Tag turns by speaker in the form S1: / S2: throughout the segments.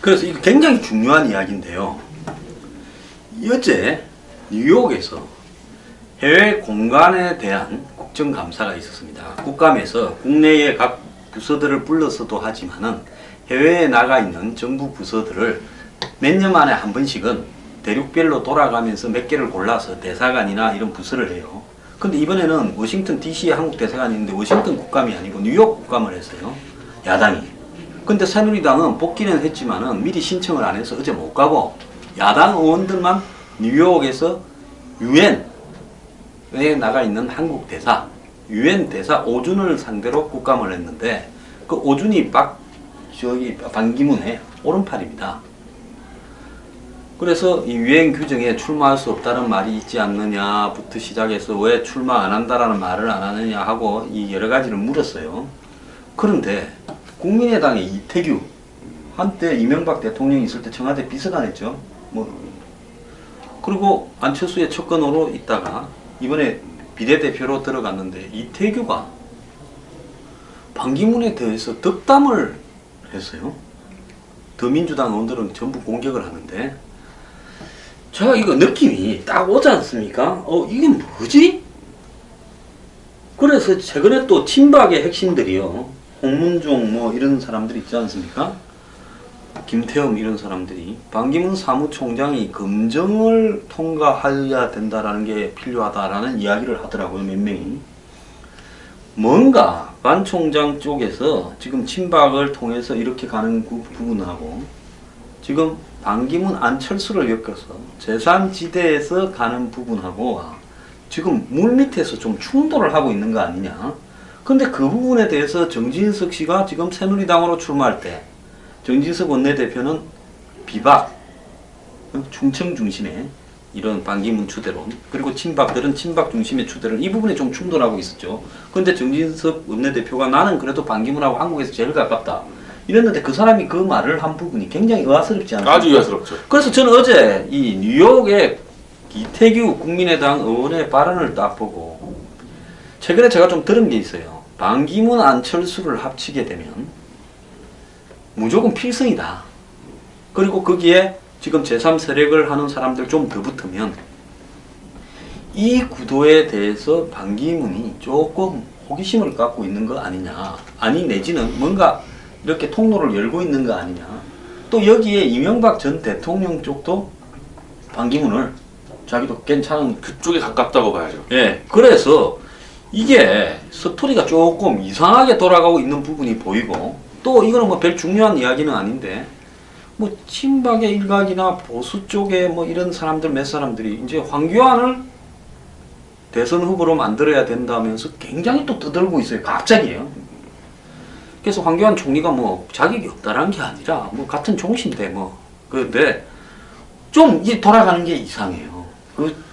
S1: 그래서 이거 굉장히 중요한 이야기인데요. 어제 뉴욕에서 해외 공간에 대한 국정감사가 있었습니다. 국감에서 국내의 각 부서들을 불러서도 하지만은 해외에 나가 있는 정부 부서들을 몇 년 만에 한 번씩은 대륙별로 돌아가면서 몇 개를 골라서 대사관이나 이런 부서를 해요. 근데 이번에는 워싱턴 DC에 한국 대사관이 있는데 워싱턴 국감이 아니고 뉴욕 국감을 했어요. 야당이. 근데 새누리당은 복귀는 했지만은 미리 신청을 안 해서 어제 못 가고 야당 의원들만 뉴욕에서 유엔에 나가 있는 한국 대사, 유엔 대사 오준을 상대로 국감을 했는데 그 오준이 반기문의 오른팔입니다. 그래서 이 유엔 규정에 출마할 수 없다는 말이 있지 않느냐부터 시작해서 왜 출마 안 한다라는 말을 안 하느냐 하고 이 여러 가지를 물었어요. 그런데 국민의당의 이태규, 한때 이명박 대통령이 있을 때 청와대 비서관 했죠. 그리고 안철수의 척근으로 있다가 이번에 비례대표로 들어갔는데 이태규가 반기문에 대해서 덕담을 했어요. 더민주당 의원들은 전부 공격을 하는데 제가 이거 느낌이 딱 오지 않습니까? 이게 뭐지? 그래서 최근에 또 친박의 핵심들이요. 홍문종 이런 사람들 있지 않습니까? 김태흠 이런 사람들이 반기문 사무총장이 검증을 통과해야 된다라는 게 필요하다라는 이야기를 하더라고요. 몇 명이. 뭔가 반 총장 쪽에서 지금 친박을 통해서 이렇게 가는 부분하고 지금 반기문 안철수를 엮어서 제3지대에서 가는 부분하고 지금 물밑에서 좀 충돌을 하고 있는 거 아니냐. 근데 그 부분에 대해서 정진석 씨가 지금 새누리당으로 출마할 때 정진석 원내대표는 비박, 충청 중심의 이런 반기문 추대론, 그리고 친박들은 친박 중심의 추대론, 이 부분에 좀 충돌하고 있었죠. 그런데 정진석 원내대표가 나는 그래도 반기문하고 한국에서 제일 가깝다 이랬는데 그 사람이 그 말을 한 부분이 굉장히 의아스럽지 않습니까?
S2: 아주 의아스럽죠.
S1: 그래서 저는 어제 이 뉴욕의 이태규 국민의당 의원의 발언을 딱 보고 최근에 제가 좀 들은 게 있어요. 반기문 안철수를 합치게 되면 무조건 필승이다. 그리고 거기에 지금 제3세력을 하는 사람들 좀 더 붙으면 이 구도에 대해서 반기문이 조금 호기심을 갖고 있는 거 아니냐. 아니 내지는 뭔가 이렇게 통로를 열고 있는 거 아니냐. 또 여기에 이명박 전 대통령 쪽도 반기문을 자기도 괜찮은
S2: 그쪽에 가깝다고 봐야죠.
S1: 예. 그래서 이게 스토리가 조금 이상하게 돌아가고 있는 부분이 보이고 또 이거는 별 중요한 이야기는 아닌데 친박의 일각이나 보수 쪽에 이런 사람들 몇 사람들이 이제 황교안을 대선 후보로 만들어야 된다면서 굉장히 또 떠들고 있어요. 갑자기요. 그래서 황교안 총리가 자격이 없다라는 게 아니라 같은 종신데 그런데 좀 돌아가는 게 이상해요.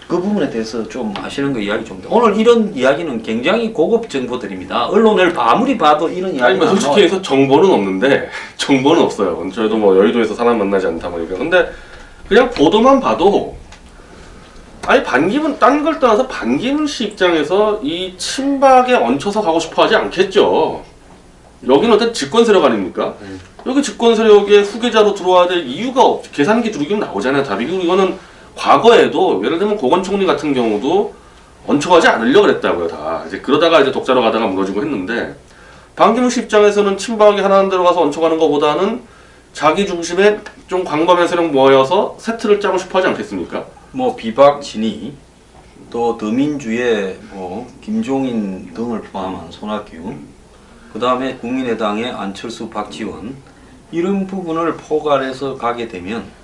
S1: 그 부분에 대해서 좀 아시는 거 이야기 좀. 오늘 이런 이야기는 굉장히 고급 정보들입니다. 언론을 아무리 봐도 이런 이야기.
S2: 아니 솔직히 해서 정보는 없는데 정보는 없어요. 저희도 여의도에서 사람 만나지 않다 보니까. 근데 그냥 보도만 봐도 아니 반기문 딴 걸 떠나서 반기문 씨 입장에서 이 친박에 얹혀서 가고 싶어하지 않겠죠. 여기는 어떤 집권 세력 아닙니까? 여기 집권 세력의 후계자로 들어와야 될 이유가 없죠. 계산기 두르기면 나오잖아요. 답이. 이거는 과거에도 예를 들면 고건 총리 같은 경우도 얹혀가지 않으려고 그랬다고요. 다 이제 그러다가 이제 독자로 가다가 무너지고 했는데 반기문 씨 입장에서는 친박이 하나 들어가서 얹혀가는 것보다는 자기 중심에 좀 광범위한 세력 모여서 세트를 짜고 싶어하지 않겠습니까?
S1: 비박 진희 또 더민주의 김종인 등을 포함한 손학규, 그 다음에 국민의당의 안철수, 박지원 이런 부분을 포괄해서 가게 되면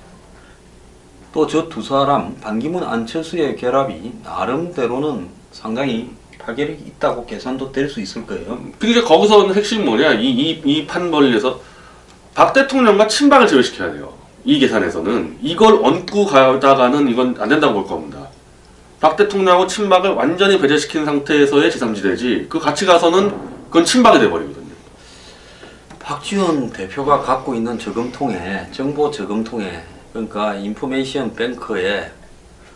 S1: 또 저 두 사람 반기문 안철수의 결합이 나름대로는 상당히 파괴력이 있다고 계산도 될 수 있을 거예요.
S2: 그러니까 거기서 핵심이 뭐냐, 이 판벌리에서 박 대통령과 친박을 제외시켜야 돼요. 이 계산에서는 이걸 얹고 가다가는 이건 안 된다고 볼 겁니다. 박 대통령하고 친박을 완전히 배제시킨 상태에서의 제3지대지 그 같이 가서는 그건 친박이 돼버리거든요.
S1: 박지원 대표가 갖고 있는 저금통에, 정보 저금통에, 그러니까 인포메이션 뱅크에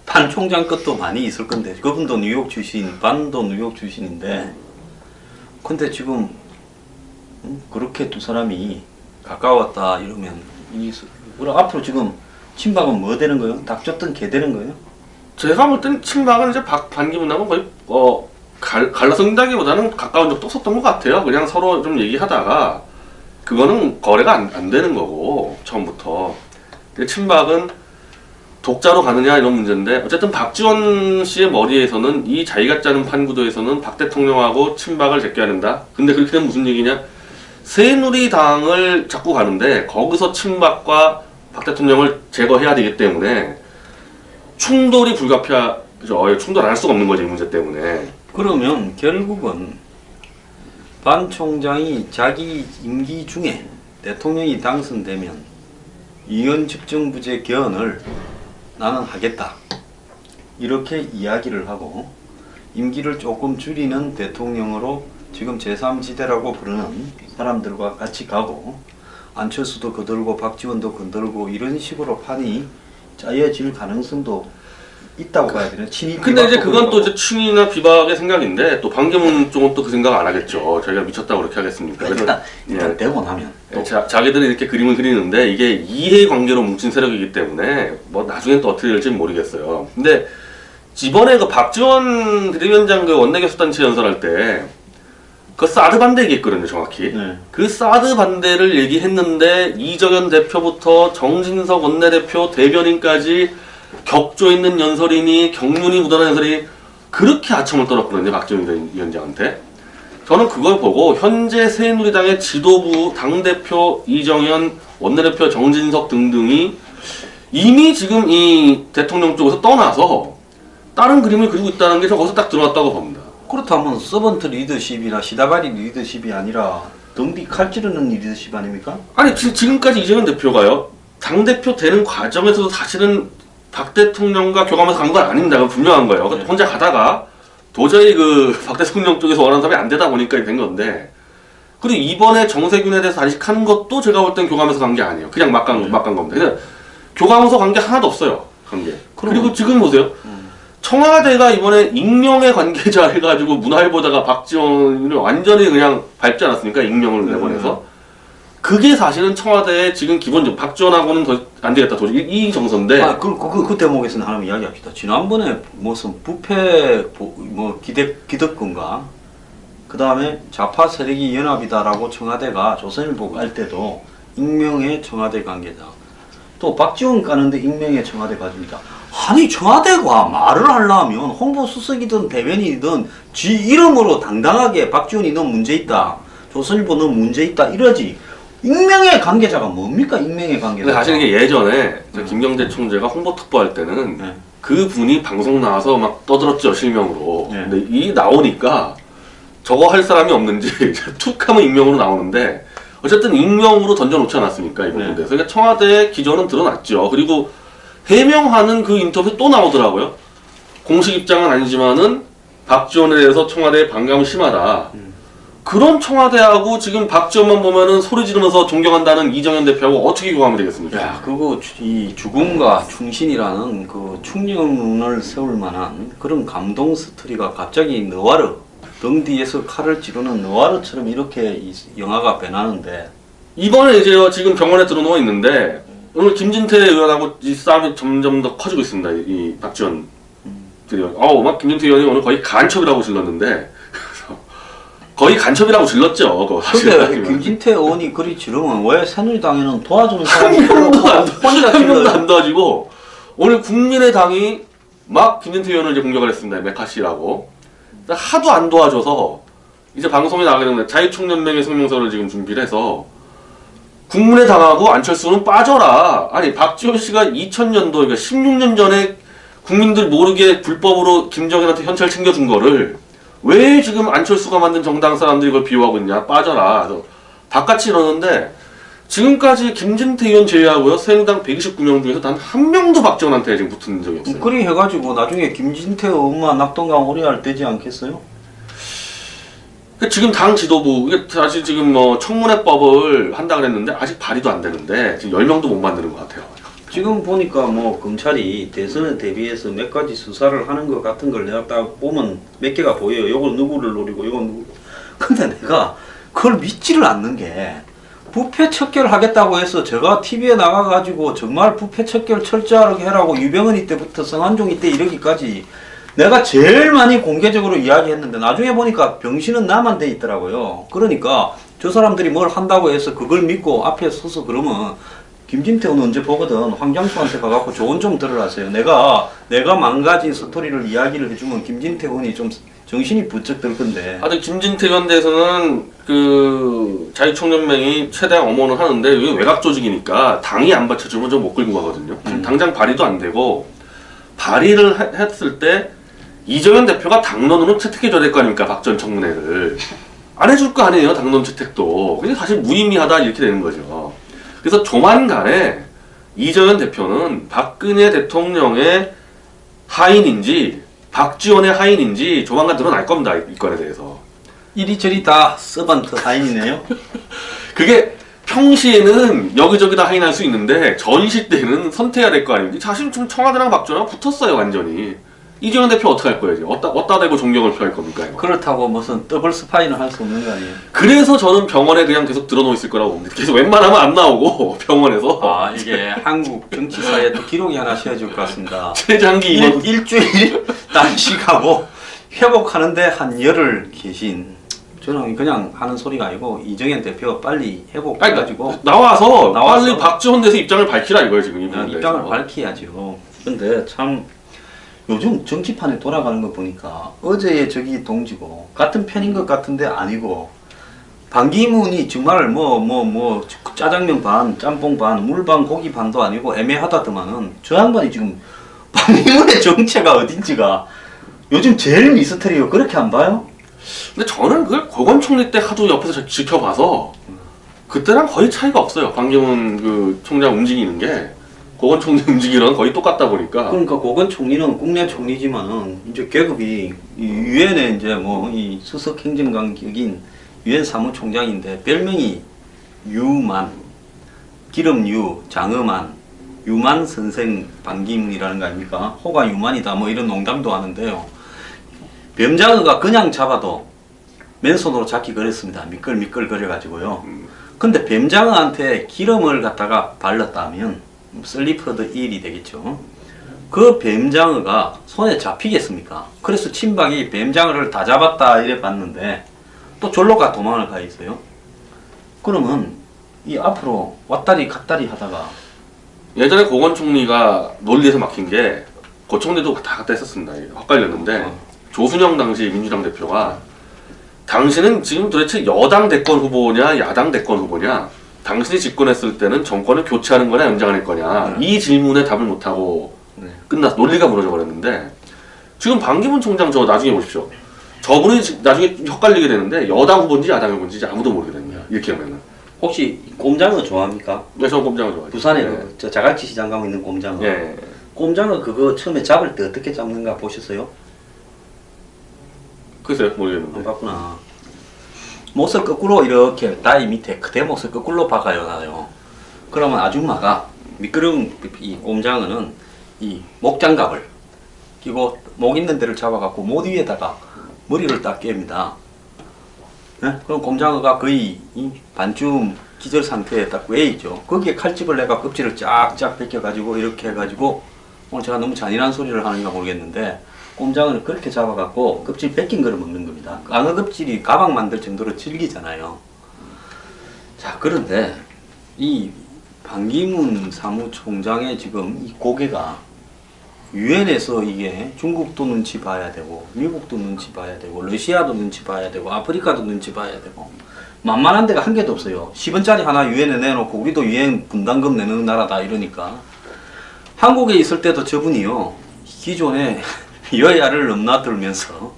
S1: 반 총장 것도 많이 있을 건데, 그분도 뉴욕 출신, 반도 뉴욕 출신인데, 근데 지금 그렇게 두 사람이 가까웠다 이러면 그럼 앞으로 지금 친박은 뭐 되는 거예요? 닭 쫓던 개 되는 거예요?
S2: 제가 볼 때는 친박은 이제 반기문하고 거의 갈라선다기보다는 가까운 적도 없었던 것 같아요. 그냥 서로 좀 얘기하다가 그거는 거래가 안 되는 거고 처음부터. 근데 친박은 독자로 가느냐 이런 문제인데 어쨌든 박지원 씨의 머리에서는 이 자기가 짜는 판구도에서는 박 대통령하고 친박을 제껴야 된다. 근데 그렇게 되면 무슨 얘기냐? 새누리당을 잡고 가는데 거기서 친박과 박 대통령을 제거해야 되기 때문에 충돌이 불가피하죠. 충돌 안 할 수가 없는 거죠, 이 문제 때문에.
S1: 그러면 결국은 반 총장이 자기 임기 중에 대통령이 당선되면 이현 집정부제 개헌을 나는 하겠다 이렇게 이야기를 하고 임기를 조금 줄이는 대통령으로 지금 제3지대라고 부르는 사람들과 같이 가고 안철수도 거들고 박지원도 건들고 이런 식으로 판이 짜여질 가능성도 있다고 봐야 되나?
S2: 근데 이제 그건 또 이제 친이나 비박의 생각인데 또 반기문 쪽은 또 그 생각 안 하겠죠. 자기가 미쳤다고 그렇게 하겠습니까?
S1: 일단 되고 나면 또
S2: 자기들이 이렇게 그림을 그리는데 이게 이해관계로 뭉친 세력이기 때문에 뭐 나중에 또 어떻게 될지 모르겠어요. 근데 이번에 그 박지원 비대위원장 그 원내교섭단체 연설할 때 그 사드 반대 얘기했거든요, 정확히.
S1: 네.
S2: 그 사드 반대를 얘기했는데 이정현 대표부터 정진석 원내대표 대변인까지 격조 있는 연설이니 경륜이 묻어난 연설이 그렇게 아첨을 떨었거든요, 박지원 위원장한테. 저는 그걸 보고 현재 새누리당의 지도부 당대표 이정현, 원내대표 정진석 등등이 이미 지금 이 대통령 쪽에서 떠나서 다른 그림을 그리고 있다는 게 저 거기서 딱 들어왔다고 봅니다.
S1: 그렇다면 서번트 리더십이나 시다바리 리더십이 아니라 덤비 칼 찌르는 리더십 아닙니까?
S2: 아니 지금까지 이정현 대표가요, 당대표 되는 과정에서도 사실은 박 대통령과 교감해서 간 건 아닙니다. 그건 분명한 거예요.
S1: 네.
S2: 혼자 가다가 도저히 그 박 대통령 쪽에서 원하는 사람이 안 되다 보니까 된 건데, 그리고 이번에 정세균에 대해서 단식하는 것도 제가 볼 땐 교감해서 간 게 아니에요. 그냥 막 간 겁니다. 그냥 교감해서 간 게 하나도 없어요. 관계. 그리고 지금 보세요. 청와대가 이번에 익명의 관계자 해가지고 문화일보다가 박지원을 완전히 그냥 밟지 않았습니까? 익명을 내보내서. 그게 사실은 청와대의 지금 기본적 박지원하고는 더 안 되겠다 도저히 이 정서인데.
S1: 그 대목에서는 하나 이야기합시다. 지난번에 무슨 부패 기득권과 그 다음에 좌파 세력이 연합이다라고 청와대가 조선일보 깔 때도 익명의 청와대 관계자. 또 박지원 까는데 익명의 청와대 관계자. 아니 청와대가 말을 하려면 홍보수석이든 대변인이든 지 이름으로 당당하게 박지원이 너 문제 있다, 조선일보 너 문제 있다 이러지. 익명의 관계자가 뭡니까? 익명의 관계자.
S2: 근데 사실 이게 예전에 김경재 총재가 홍보특보 할 때는 그 분이 방송 나와서 막 떠들었죠, 실명으로. 근데 이 나오니까 저거 할 사람이 없는지 툭 하면 익명으로 나오는데 어쨌든 익명으로 던져놓지 않았습니까, 이 부분에서. 그러니까 청와대의 기조는 드러났죠. 그리고 해명하는 그 인터뷰 또 나오더라고요. 공식 입장은 아니지만은 박지원에 대해서 청와대의 반감이 심하다. 그런 청와대하고 지금 박지원만 보면은 소리 지르면서 존경한다는 이정현 대표하고 어떻게 교감이 되겠습니까?
S1: 야, 그거 이 죽음과 충신이라는 그 충령을 세울 만한 그런 감동 스토리가 갑자기 느와르 등 뒤에서 칼을 찌르는 느와르처럼 이렇게 이 영화가 변하는데
S2: 이번에 이제 지금 병원에 들어누워 있는데 오늘 김진태 의원하고 이 싸움이 점점 더 커지고 있습니다. 이 박지원 의원. 막 김진태 의원이 오늘 거의 간첩이라고 질렀는데 거의 간첩이라고 질렀죠.
S1: 근데 김진태 의원이 그리 지르면 왜 새누리당에는 도와주는 사람이
S2: 한 명도 안 도와주고 오늘 국민의당이 막 김진태 의원을 이제 공격을 했습니다. 메카시라고. 하도 안 도와줘서 이제 방송에 나가게 되면 자유총연맹의 성명서를 지금 준비를 해서 국민의당하고 안철수는 빠져라. 아니 박지원 씨가 2000년도 그러니까 16년 전에 국민들 모르게 불법으로 김정일한테 현찰 챙겨준 거를 왜 지금 안철수가 만든 정당 사람들이 그걸 비호하고 있냐. 빠져라. 그래서 바깥이 이러는데 지금까지 김진태 의원 제외하고요 새누리당 129명 중에서 단 한 명도 박지원한테 지금 붙은 적이 없어요.
S1: 그리 해가지고 나중에 김진태 의원만 낙동강 오리알 되지 않겠어요?
S2: 지금 당 지도부, 이게 사실 지금 뭐 청문회법을 한다 그랬는데 아직 발의도 안 되는데 지금 10명도 못 만드는 것 같아요.
S1: 지금 보니까 뭐 검찰이 대선에 대비해서 몇 가지 수사를 하는 것 같은 걸 내가 딱 보면 몇 개가 보여요. 요건 누구를 노리고 요건 누구. 근데 내가 그걸 믿지를 않는 게 부패 척결하겠다고 해서 제가 TV에 나가가지고 정말 부패 척결 철저하게 해라고 유병헌이 때부터 성한종이 때 이러기까지 내가 제일 많이 공개적으로 이야기했는데 나중에 보니까 병신은 나만 돼 있더라고요. 그러니까 저 사람들이 뭘 한다고 해서 그걸 믿고 앞에 서서 그러면 김진태는 언제 보거든. 황장수한테 가갖고 조언 좀 들으라세요. 내가 망가진 스토리를 이야기를 해주면 김진태훈이 좀 정신이 부쩍 들 건데.
S2: 아직 김진태 의원 대해서는 그 자유총연맹이 최대한 엄호는 하는데 이게 외곽 조직이니까 당이 안 받쳐주면 좀 못 끌고 가거든요. 당장 발의도 안 되고 발의를 했을 때 이정현 대표가 당론으로 채택해줘야 될 거 아닙니까? 박 전 청문회를 안 해줄 거 아니에요. 당론 채택도. 근데 사실 무의미하다 이렇게 되는 거죠. 그래서 조만간에 이정현 대표는 박근혜 대통령의 하인인지 박지원의 하인인지 조만간 드러날 겁니다. 이 건에 대해서.
S1: 이리저리 다 서번트 하인이네요.
S2: 그게 평시에는 여기저기 다 하인할 수 있는데 전시 때는 선택해야 될 거 아닙니까? 사실 지금 청와대랑 박지원랑 붙었어요. 완전히. 이정현 대표 어떻게 할 거예요? 어디다 대고 존경을 표할 겁니까? 이거?
S1: 그렇다고 무슨 더블 스파이는 할 수 없는 거 아니에요?
S2: 그래서 저는 병원에 그냥 계속 들어놓여 있을 거라고 봅니다. 계속 웬만하면 안 나오고 병원에서
S1: 아 이게 한국 정치사에 또 기록이 하나 세워질 것 같습니다.
S2: 최장기
S1: 일주일 단식하고 회복하는데 한 열흘 계신 저는 그냥 하는 소리가 아니고 이정현 대표가 빨리 회복해가지고
S2: 나와서 빨리 박지원 대해서 입장을 밝히라 이거예요 지금
S1: 입장을 밝혀야죠. 근데 참 요즘 정치판에 돌아가는 거 보니까 어제의 저기 동지고 같은 편인 것 같은데 아니고 반기문이 정말 뭐 짜장면 반 짬뽕 반 물 반 고기 반도 아니고 애매하다더만은 저 양반이 지금 반기문의 정체가 어딘지가 요즘 제일 미스터리요. 그렇게 안 봐요?
S2: 근데 저는 그걸 고건 총리 때 하도 옆에서 지켜봐서 그때랑 거의 차이가 없어요. 반기문 그 총장 움직이는 게 고건 총리 움직이랑 거의 똑같다 보니까.
S1: 그러니까 고건 총리는 국내 총리지만은 이제 계급이 유엔의 이제 뭐 이 수석 행정관격인 유엔 사무총장인데 별명이 유만, 기름유, 장엄한, 유만 선생 반기문이라는 거 아닙니까? 호가 유만이다 뭐 이런 농담도 하는데요. 뱀장어가 그냥 잡아도 맨손으로 잡기 그랬습니다. 미끌미끌 거려가지고요. 근데 뱀장어한테 기름을 갖다가 발랐다면 슬리퍼드 1이 되겠죠. 그 뱀장어가 손에 잡히겠습니까? 그래서 친박이 뱀장어를 다 잡았다 이래 봤는데 또 졸로 가 도망을 가 있어요. 그러면 이 앞으로 왔다리 갔다리 하다가
S2: 예전에 고건 총리가 논리에서 막힌 게 고 총리도 다 갖다 했었습니다. 헛갈렸는데 조순영 당시 민주당 대표가 당신은 지금 도대체 여당 대권 후보냐 야당 대권 후보냐 당신이 집권했을 때는 정권을 교체하는 거냐 연장할 거냐 이 질문에 답을 못하고 끝났어. 논리가 무너져 버렸는데 지금 반기문 총장 저 나중에 보십시오. 저분이 나중에 헷갈리게 되는데 여당 후보인지 야당 후보인지 아무도 모르게 됩니다. 이렇게 하면은.
S1: 혹시 꼼장어 좋아합니까?
S2: 네, 저 꼼장어 좋아해요.
S1: 부산에
S2: 네.
S1: 저 자갈치 시장 가면 있는 꼼장어.
S2: 예.
S1: 꼼장어 그거 처음에 잡을 때 어떻게 잡는가 보셨어요?
S2: 글쎄요
S1: 안
S2: 모르겠는데.
S1: 봤구나. 못을 거꾸로 이렇게 다리 밑에 그대 못을 거꾸로 박아요 나요. 그러면 아줌마가 미끄러운 이 꼼장어는 이 목장갑을 끼고 목 있는 데를 잡아갖고 못 위에다가 머리를 딱 깹니다. 네? 그럼 꼼장어가 거의 이 반쯤 기절 상태에 딱 왜 있죠. 거기에 칼집을 내가 껍질을 쫙쫙 벗겨가지고 이렇게 해가지고 오늘 제가 너무 잔인한 소리를 하는가 모르겠는데 꼼장어를 그렇게 잡아갖고 껍질 벗긴 거를 먹는 겁니다. 강어 껍질이 가방 만들 정도로 질기잖아요. 자 그런데 이 반기문 사무총장의 지금 이 고개가 유엔에서 이게 중국도 눈치 봐야 되고 미국도 눈치 봐야 되고 러시아도 눈치 봐야 되고 아프리카도 눈치 봐야 되고 만만한 데가 한 개도 없어요. 10원짜리 하나 유엔에 내놓고 우리도 유엔 분담금 내는 나라다 이러니까 한국에 있을 때도 저분이요 기존에 여야를 넘나들면서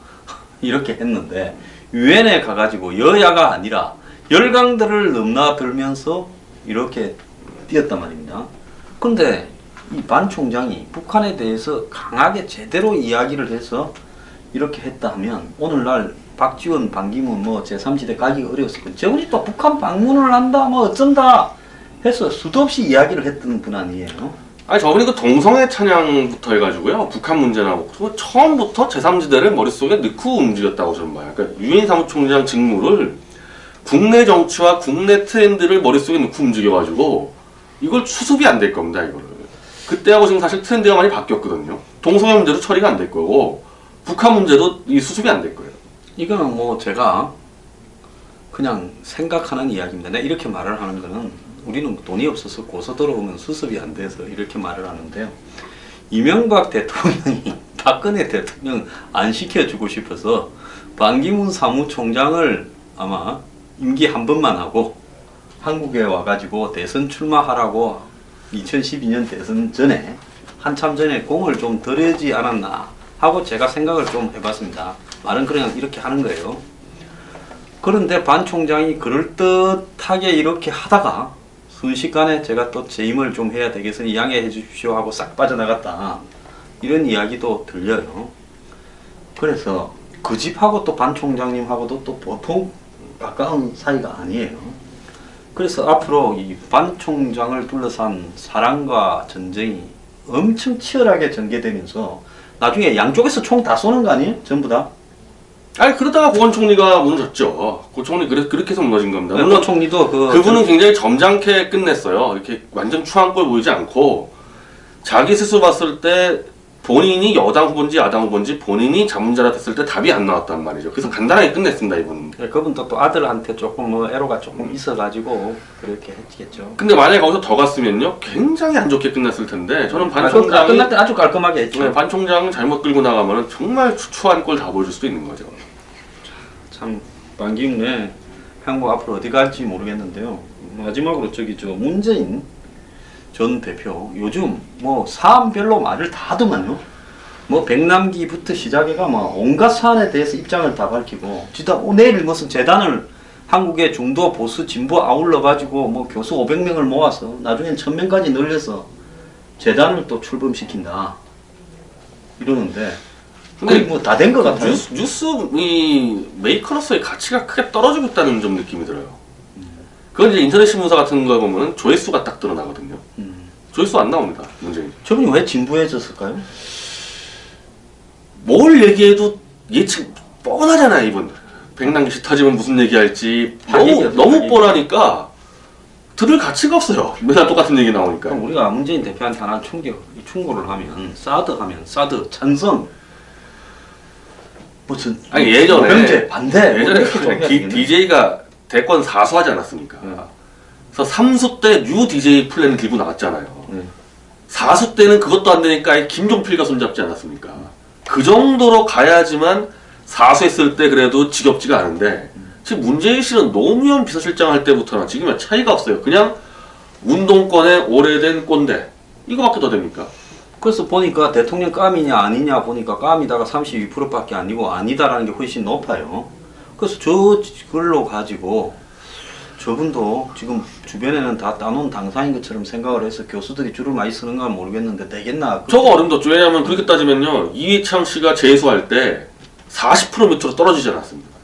S1: 이렇게 했는데 유엔에 가가지고 여야가 아니라 열강들을 넘나들면서 이렇게 뛰었단 말입니다. 근데 이 반 총장이 북한에 대해서 강하게 제대로 이야기를 해서 이렇게 했다 하면 오늘날 박지원, 반기문 뭐 제3지대 가기가 어려웠을 거예요. 저분이 또 북한 방문을 한다 뭐 어쩐다 해서 수도 없이 이야기를 했던 분 아니에요.
S2: 아니 저분이 그 동성애 찬양부터 해가지고요 북한 문제나 뭐 처음부터 제3지대를 머릿속에 넣고 움직였다고 저는 봐요. 그러니까 유엔 사무총장 직무를 국내 정치와 국내 트렌드를 머릿속에 넣고 움직여가지고 이걸 수습이 안 될 겁니다. 이거를. 그때하고 지금 사실 트렌드가 많이 바뀌었거든요. 동성애 문제도 처리가 안 될 거고 북한 문제도 이 수습이 안 될 거예요.
S1: 이거는 뭐 제가 그냥 생각하는 이야기입니다. 내가 이렇게 말을 하는 거는 우리는 돈이 없어서 고소 들어오면 수습이 안 돼서 이렇게 말을 하는데요. 이명박 대통령이 박근혜 대통령 안 시켜주고 싶어서 반기문 사무총장을 아마 임기 한 번만 하고 한국에 와가지고 대선 출마하라고 2012년 대선 전에 한참 전에 공을 좀 들이지 않았나 하고 제가 생각을 좀 해봤습니다. 말은 그냥 이렇게 하는 거예요. 그런데 반 총장이 그럴듯하게 이렇게 하다가 순식간에 제가 또 제 힘을 좀 해야 되겠으니 양해해 주십시오 하고 싹 빠져나갔다. 이런 이야기도 들려요. 그래서 그 집하고 또 반 총장님하고도 또 보통 가까운 사이가 아니에요. 그래서 앞으로 이 반 총장을 둘러싼 사랑과 전쟁이 엄청 치열하게 전개되면서 나중에 양쪽에서 총 다 쏘는 거 아니에요? 전부 다?
S2: 아니 그러다가 고건 총리가 무너졌죠. 고 총리 그렇게 해서 무너진 겁니다.
S1: 물론 총리도
S2: 그분은 굉장히 점잖게 끝냈어요. 이렇게 완전 추한 꼴 보이지 않고 자기 스스로 봤을 때 본인이 여당 후보인지 야당 후보인지 본인이 자문자라 됐을 때 답이 안 나왔단 말이죠. 그래서 간단하게 끝냈습니다, 이분은.
S1: 그분도 또 아들한테 조금 뭐 애로가 조금 있어가지고 그렇게 했겠죠.
S2: 근데 만약에 거기서 더 갔으면요, 굉장히 안 좋게 끝났을 텐데 저는 반 총장이
S1: 끝날 때 아주 깔끔하게 했죠.
S2: 네, 반 총장 잘못 끌고 나가면 정말 추한 꼴 다 보여줄 수도 있는 거죠.
S1: 참 반기문의 향후 앞으로 어디 갈지 모르겠는데요. 마지막으로 문재인 전 대표 요즘 뭐 사안별로 말을 다 하더만요. 뭐 백남기부터 시작해가 뭐 온갖 사안에 대해서 입장을 다 밝히고 진짜 내일 무슨 재단을 한국의 중도 보수 진보 아울러 가지고 뭐 교수 500명을 모아서 나중엔 1000명까지 늘려서 재단을 또 출범시킨다 이러는데 거의 뭐 다 된 것 같아요.
S2: 뉴스 이 메이커로서의 가치가 크게 떨어지고 있다는 좀 느낌이 들어요. 그건 이제 인터넷 신문사 같은 거 보면 조회수가 딱 드러나거든요. 조회수 안 나옵니다, 문재인.
S1: 저분이 왜 진부해졌을까요?
S2: 뭘 얘기해도 예측 뻔하잖아요, 이분. 백남기 터지면 무슨 얘기할지 너무 뻔하니까 들을 가치가 없어요. 맨날 똑같은 얘기 나오니까.
S1: 그럼 우리가 문재인 대표한테 하나 충고를 하면 사드 찬성 무슨
S2: 아니 예전에
S1: 병제 반대
S2: 예전에 DJ가 대권 사수하지 않았습니까? 그래서 3수 때 뉴 DJ 플랜을 들고 나왔잖아요. 4수 때는 그것도 안 되니까 김종필과 손잡지 않았습니까? 그 정도로 가야지만 4수 했을 때 그래도 지겹지가 않은데 지금 문재인 씨는 노무현 비서실장 할 때부터는 지금은 차이가 없어요. 그냥 운동권의 오래된 꼰대 이거밖에 더 됩니까?
S1: 그래서 보니까 대통령 깜이냐 아니냐 보니까 깜이다가 32%밖에 아니고 아니다라는 게 훨씬 높아요. 그래서 저걸로 가지고 저분도 지금 주변에는 다 따놓은 당사인 것처럼 생각을 해서 교수들이 줄을 많이 서는가 모르겠는데 되겠나?
S2: 저거 어림없죠. 왜냐하면 그렇게 따지면요. 이해창 씨가 재수할 때 40% 밑으로 떨어지지 않았습니다.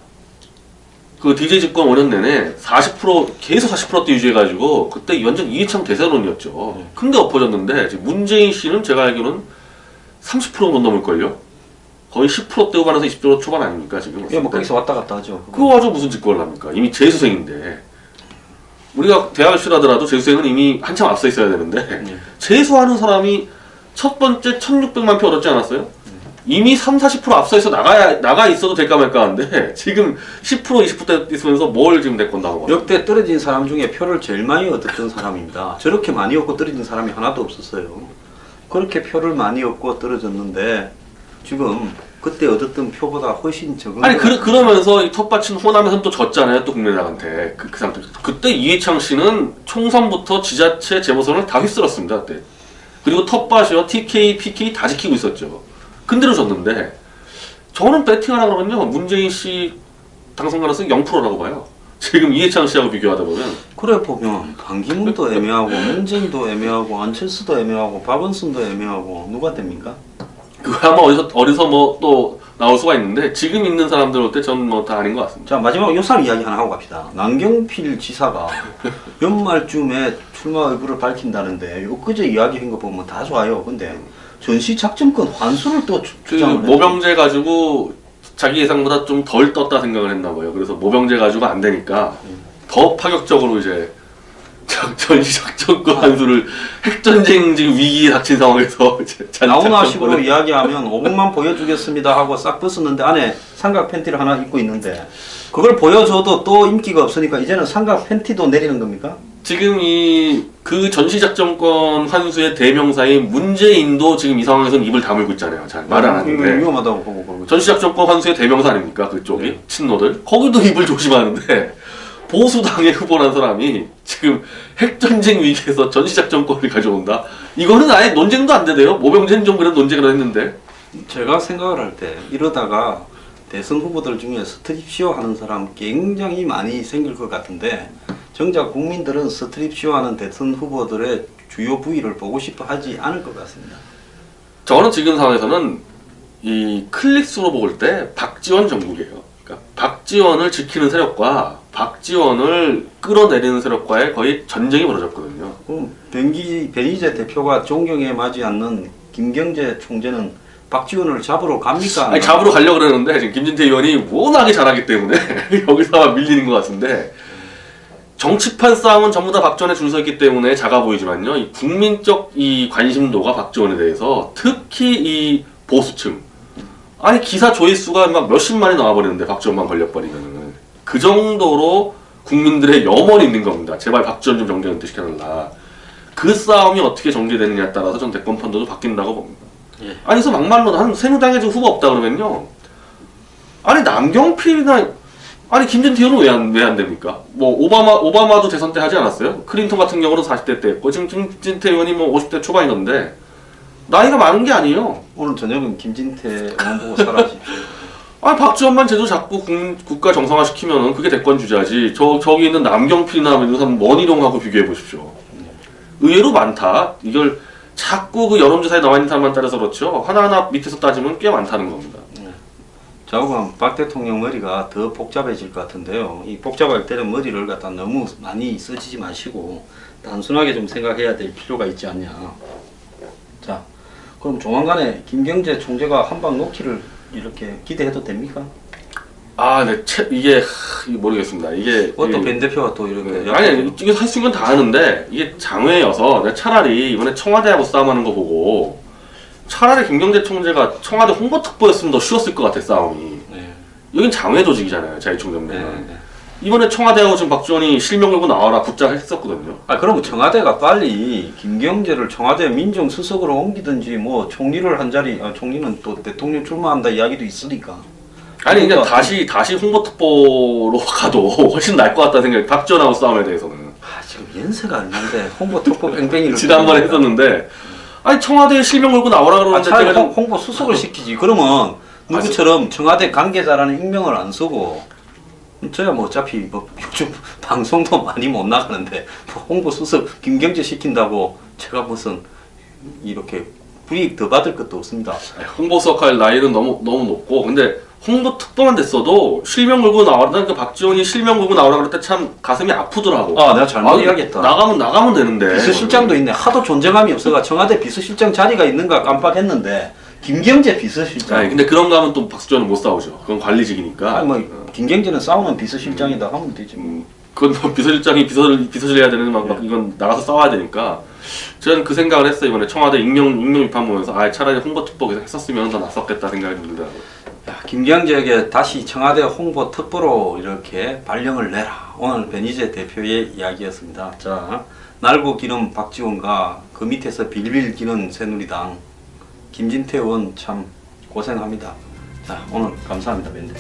S2: 그 DJ 집권 5년 내내 40% 계속 40%대 유지해가지고 그때 완전 이해창 대세론이었죠. 근데 엎어졌는데 지금 문재인 씨는 제가 알기로는 30%못 넘을걸요? 거의 10%대 후반에서 20% 초반 아닙니까 지금?
S1: 예, 뭐 거기서 왔다 갔다 하죠.
S2: 그거 가지고 무슨 집권을 합니까? 이미 재수생인데 우리가 대학을 취하더라도 재수생은 이미 한참 앞서 있어야 되는데 재수하는 사람이 첫 번째 1600만 표 얻었지 않았어요? 이미 30-40% 앞서 있어 나가 있어도 될까 말까 하는데 지금 10% 20% 있으면서 뭘 지금 내건다고
S1: 역대 떨어진 사람 중에 표를 제일 많이 얻었던 사람입니다. 저렇게 많이 얻고 떨어진 사람이 하나도 없었어요. 그렇게 표를 많이 얻고 떨어졌는데 지금 그때 얻었던 표보다 훨씬 적은.
S2: 아니 그러면서 이 텃밭인 호남에서는 또 졌잖아요. 또 국민당한테 그 상태. 그때 이해창 씨는 총선부터 지자체 재보선을 다 휩쓸었습니다. 그때. 그리고 텃밭이요, TK, PK 다 지키고 있었죠. 근데로 졌는데 저는 배팅하라 그러면요 문재인 씨 당선 가능성이 0%라고 봐요. 지금 이해창 씨하고 비교하다 보면.
S1: 그래 보면 반기문도 애매하고 문재인도 애매하고 안철수도 애매하고 박원순도 애매하고 누가 됩니까?
S2: 그거 아마 어디서 뭐 또 나올 수가 있는데 지금 있는 사람들 볼 때 저는 뭐 다 아닌 것 같습니다.
S1: 자 마지막으로 요 사람 이야기 하나 하고 갑시다. 남경필 지사가 연말쯤에 출마 의부를 밝힌다는데 엊그제 이야기한 거 보면 다 좋아요. 근데 전시작전권 환수를 또 주장을 했죠.
S2: 모병제 가지고 자기 예상보다 좀 덜 떴다 생각을 했나 봐요. 그래서 모병제 가지고 안 되니까 더 파격적으로 이제 전시작전권 한수를 핵전쟁 지금 위기에 닥친 상황에서 이제
S1: 나훈아식으로 이야기하면 5분만 보여주겠습니다 하고 싹 벗었는데 안에 삼각 팬티를 하나 입고 있는데 그걸 보여줘도 또 인기가 없으니까 이제는 삼각 팬티도 내리는 겁니까?
S2: 지금 그 전시작전권 환수의 대명사인 문재인도 지금 이 상황에서는 입을 다물고 있잖아요. 잘 말 안
S1: 이거
S2: 하는데
S1: 위험하다고 보고 그러고 있죠.
S2: 전시작전권 환수의 대명사 아닙니까? 그쪽이
S1: 네.
S2: 친노들 거기도 입을 조심하는데 보수당의 후보라는 사람이 지금 핵전쟁 위기에서 전시작전권을 가져온다? 이거는 아예 논쟁도 안 되대요. 모병제는 좀 그래도 논쟁을 했는데
S1: 제가 생각을 할 때 이러다가 대선 후보들 중에 스트립쇼 하는 사람 굉장히 많이 생길 것 같은데 정작 국민들은 스트립쇼 하는 대선 후보들의 주요 부위를 보고 싶어 하지 않을 것 같습니다.
S2: 저는 지금 상황에서는 이 클릭수로 볼 때 박지원 정국이에요. 그러니까 박지원을 지키는 세력과 박지원을 끌어내리는 세력과의 거의 전쟁이 벌어졌거든요.
S1: 그럼 변희재 대표가 존경에 맞지 않는 김경재 총재는 박지원을 잡으러 갑니까?
S2: 아니, 잡으러 가려고 그러는데 지금 김진태 의원이 워낙에 잘하기 때문에 여기서 밀리는 것 같은데 정치판 싸움은 전부 다 박지원에 줄 서 있기 때문에 작아 보이지만요. 이 국민적 이 관심도가 박지원에 대해서 특히 이 보수층 아니 기사 조회수가 막 몇십만이 나와버리는데 박지원만 걸려버리면은 그 정도로 국민들의 염원이 있는 겁니다. 제발 박지원 좀 정계 은퇴시켜달라. 그 싸움이 어떻게 전개되느냐에 따라서 전 대권 판도도 바뀐다고 봅니다.
S1: 예.
S2: 아니 그래서 막말로 한 새누리당에 지금 후보 없다 그러면요. 아니 남경필이나 아니 김진태 의원은 왜 안 됩니까? 뭐 오바마도 대선 때 하지 않았어요? 클린턴 같은 경우는 40대 때 했고 지금 김진태 의원이 뭐 50대 초반이던데 나이가 많은 게 아니에요.
S1: 오늘 저녁은 김진태 의원 보고 살아주십시오.
S2: 아니 박지원만 제대로 잡고 국가 정상화 시키면은 그게 대권 주자지. 저기 있는 남경필이나 이런 사람 원희룡하고 비교해 보십시오. 의외로 많다. 이걸 자꾸 그 여론조사에 나와 있는 사람만 따라서 그렇죠. 하나하나 밑에서 따지면 꽤 많다는 겁니다.
S1: 자고간 박 대통령 머리가 더 복잡해질 것 같은데요. 이 복잡할 때는 머리를 갖다 너무 많이 쓰지 마시고 단순하게 좀 생각해야 될 필요가 있지 않냐. 자, 그럼 조만간에 김경재 총재가 한방 놓기를 이렇게 기대해도 됩니까?
S2: 아, 네, 이게 모르겠습니다. 이게
S1: 어떤 벤 대표가 또 이렇게
S2: 네. 아니 이게 할 수 있는 건 다 하는데 이게 장외여서 내가 차라리 이번에 청와대하고 싸움하는 거 보고 차라리 김경재 총재가 청와대 홍보특보였으면 더 쉬웠을 것 같아 싸움이.
S1: 네.
S2: 여긴 장외 조직이잖아요, 자유총연맹은.
S1: 네.
S2: 이번에 청와대하고 지금 박지원이 실명 걸고 나와라 붙자 했었거든요.
S1: 아, 그럼 청와대가 빨리 김경재를 청와대 민정수석으로 옮기든지 뭐 총리를 한 자리, 총리는 또 대통령 출마한다 이야기도 있으니까.
S2: 아니 그러니까
S1: 그러니까
S2: 다시 홍보특보로 가도 훨씬 나을 것 같다는 생각이 박지원하고 싸움에 대해서는.
S1: 지금 연세가 얼마인데 홍보 특보 뺑뺑이를
S2: 지난번에 했었는데 아니 청와대에 실명 걸고 나오라 그러는데
S1: 차라리
S2: 제가 좀
S1: 홍보 수석을 시키지. 그러면 누구처럼 청와대 관계자라는 익명을 안 쓰고 저야 뭐 어차피 뭐 요즘 방송도 많이 못 나가는데 뭐 홍보 수석 김경재 시킨다고 제가 무슨 이렇게 불이익 더 받을 것도 없습니다.
S2: 홍보수석 할 나이는 너무 높고 근데 홍보 특보만 됐어도 실명 걸고 나오라 그 박지원이 실명 걸고 나오라 그럴 때 참 가슴이 아프더라고.
S1: 아, 내가 잘못 이야기했다.
S2: 나가면 되는데.
S1: 비서실장도 있네. 하도 존재감이 없어가 청와대 비서실장 자리가 있는가 깜빡했는데 김경재 비서실장.
S2: 아니 근데 그런 거 하면 또 박지원은 못 싸우죠. 그건 관리직이니까.
S1: 아니 뭐 김경재는 싸우는 비서실장이다 하면 되지. 뭐.
S2: 그건 뭐 비서실장이 비서실 해야 되는 막 이건 나가서 싸워야 되니까. 저는 그 생각을 했어요. 이번에 청와대 익명 비판 보면서 차라리 홍보특보 계속 했었으면 더 낫었겠다 생각이 들더라고요.
S1: 야, 김경재에게 다시 청와대 홍보 특보로 이렇게 발령을 내라. 오늘 변희재 대표의 이야기였습니다. 자, 날고 기는 박지원과 그 밑에서 빌빌 기는 새누리당 김진태 의원 참 고생합니다. 자, 오늘 감사합니다, 밴드.